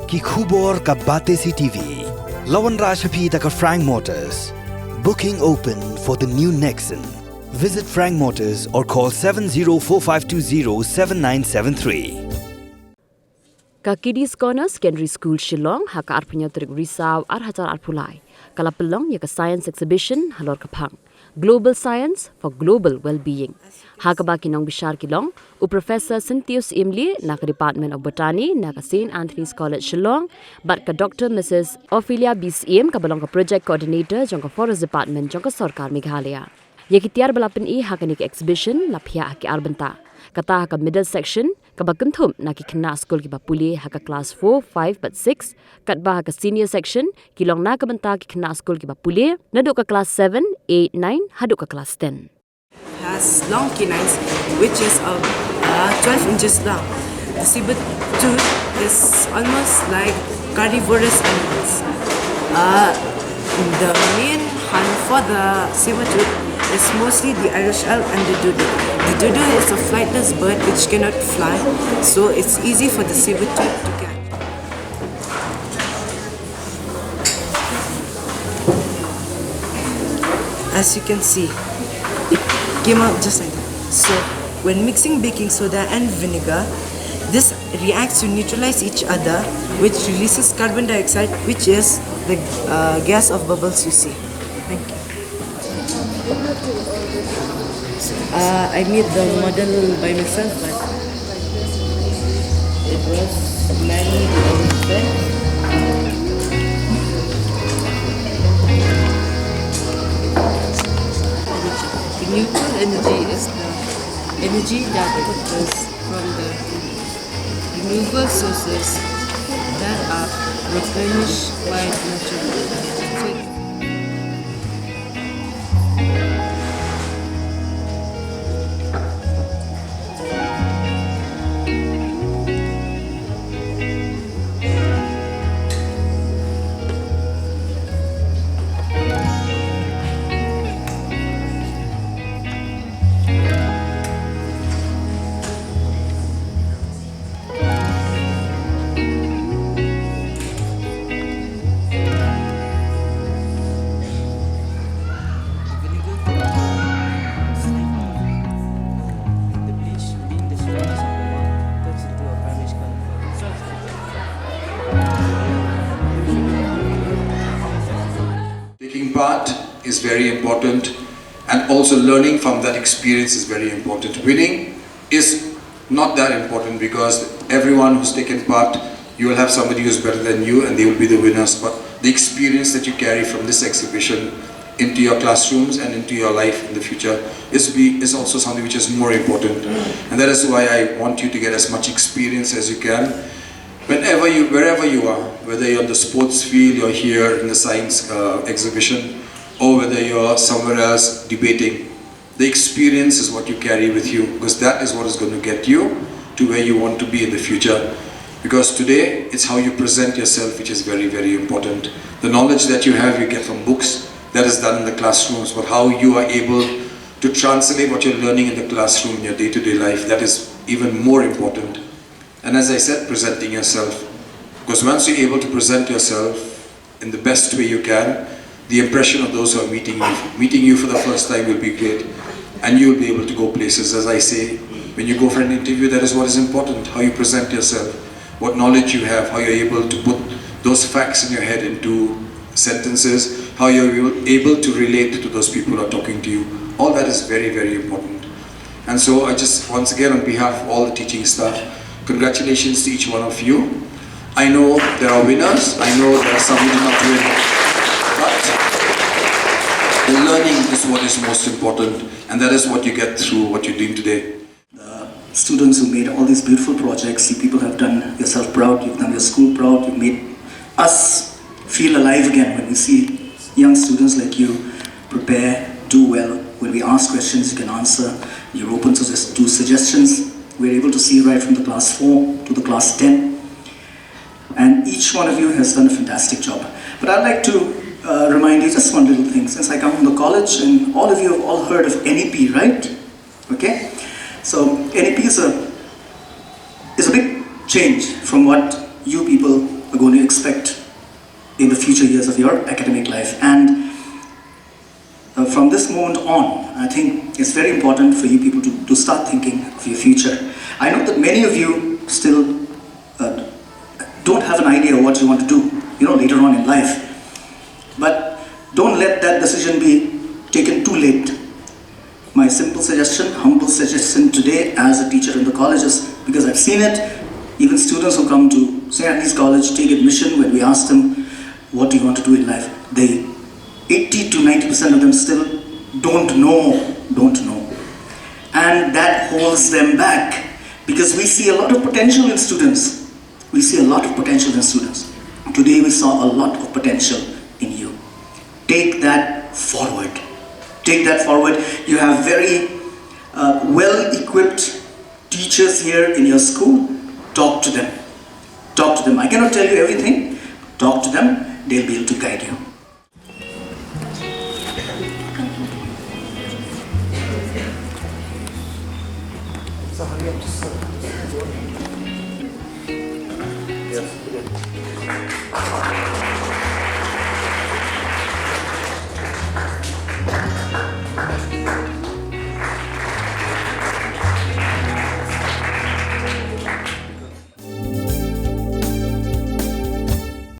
Ki khubor ka bate si TV. Lawan Rashaphi taka Frank Motors. Booking open for the new Nexon. Visit Frank Motors or call 7045207973. Ka Kiddies Corner Secondary School Shillong haka arpunya trik risau arhatar arpulai. Kala pelong ya ka Science Exhibition halor kapang. Global Science for Global Well-Being. Hakaba kinong bishar kilong, u Professor Cynthius Imli na ka Department of Botany na ka St. Anthony's College Shillong, but ka Dr. Mrs. Ophelia BCM ka balong ka Project Coordinator jong ka Forest Department jong ka Sarkar Meghalaya. Yakitiar balapan i hakanik exhibition lapia haki arbenta. Kata haka middle section, kabakunthum na ki Khynnah school ki Pule haka class 4, 5 but 6, katba haka senior section, kilong na kabanta ki Khynnah school ki Pule, naduk ka class 7, 8, 9, haduk ka class 10. Has long canines, which is 12 inches long. The saber tooth is almost like carnivorous animals. The main hunt for the saber tooth is mostly the Irish owl and the dodo. The dodo is a flightless bird which cannot fly, so it's easy for the saber tooth to catch. As you can see, it came out just like that. So when mixing baking soda and vinegar, this reacts to neutralize each other, which releases carbon dioxide, which is the gas of bubbles you see. Thank you. I made the model by myself, but it was manually done. The neutral energy is the energy that occurs from the renewable sources that are replenished by natural. Taking part is very important, and also learning from that experience is very important. Winning is not that important because everyone who's taken part, you will have somebody who's better than you and they will be the winners. But the experience that you carry from this exhibition into your classrooms and into your life in the future is also something which is more important. And that is why I want you to get as much experience as you can. Wherever you are, whether you're on the sports field, you're here in the science exhibition, or whether you're somewhere else debating, the experience is what you carry with you, because that is what is going to get you to where you want to be in the future. Because today, it's how you present yourself which is very, very important. The knowledge that you have, you get from books, that is done in the classrooms, but how you are able to translate what you're learning in the classroom in your day-to-day life, that is even more important. And as I said, presenting yourself. Because once you're able to present yourself in the best way you can, the impression of those who are meeting you for the first time will be great. And you'll be able to go places. As I say, when you go for an interview, that is what is important, how you present yourself, what knowledge you have, how you're able to put those facts in your head into sentences, how you're able to relate to those people who are talking to you. All that is very, very important. And so I just, once again, on behalf of all the teaching staff, congratulations to each one of you. I know there are winners, I know there are some who did not win, but the learning is what is most important, and that is what you get through what you're doing today. The students who made all these beautiful projects, you people have done yourself proud, you've done your school proud, you've made us feel alive again when we see young students like you prepare, do well. When we ask questions, you can answer, you're open to suggestions. We're able to see right from the class 4 to the class 10. And each one of you has done a fantastic job. But I'd like to remind you just one little thing. Since I come from the college, and all of you have all heard of NEP, right? Okay? So NEP is a big change from what you people are going to expect in the future years of your academic life. And from this moment on, I think it's very important for you people to start thinking of your future. I know that many of you still don't have an idea of what you want to do, later on in life. But don't let that decision be taken too late. My simple suggestion, humble suggestion today as a teacher in the colleges, because I've seen it, even students who come to St. Anthony's College take admission, when we ask them, what do you want to do in life? 80 to 90% of them still don't know. And that holds them back, because we see a lot of potential in students. Today we saw a lot of potential in you. Take that forward. You have very well-equipped teachers here in your school. Talk to them. I cannot tell you everything. Talk to them. They'll be able to guide you. Yes.